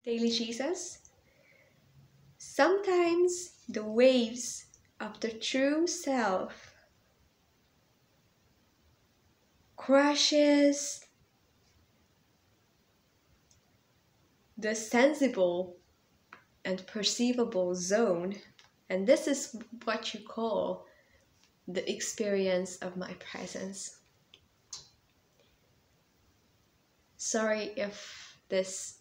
Daily Jesus. Sometimes the waves of the true self crushes the sensible and perceivable zone, and this is what you call the experience of my presence. Sorry if these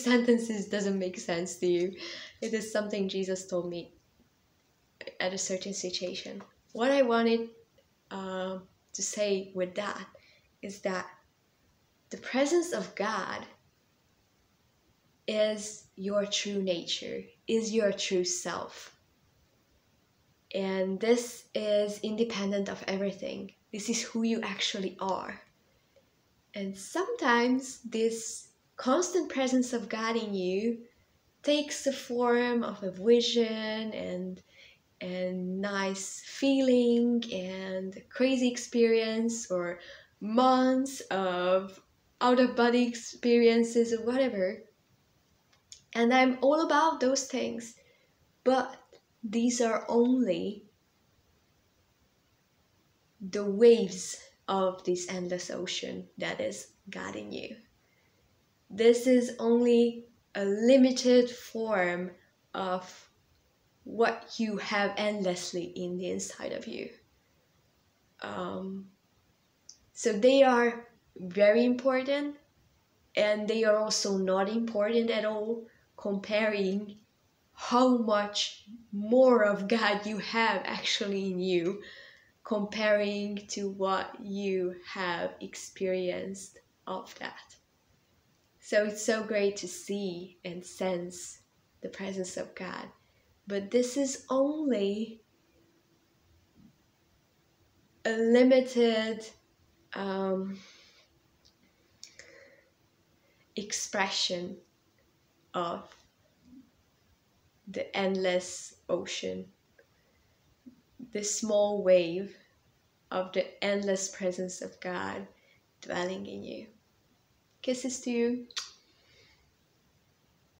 sentences doesn't make sense to you. It is something Jesus told me at a certain situation. What I wanted to say with that is that the presence of God is your true nature, is your true self. And this is independent of everything. This is who you actually are. And sometimes this constant presence of God in you takes the form of a vision and nice feeling and crazy experience, or months of out of body experiences or whatever. And I'm all about those things, but these are only the waves of this endless ocean that is guiding you. This is only a limited form of what you have endlessly in the inside of you. So they are very important, and they are also not important at all, comparing how much more of God you have actually in you, comparing to what you have experienced of that. So it's so great to see and sense the presence of God. But this is only a limited expression of the endless ocean, the small wave of the endless presence of God dwelling in you. Kisses to you.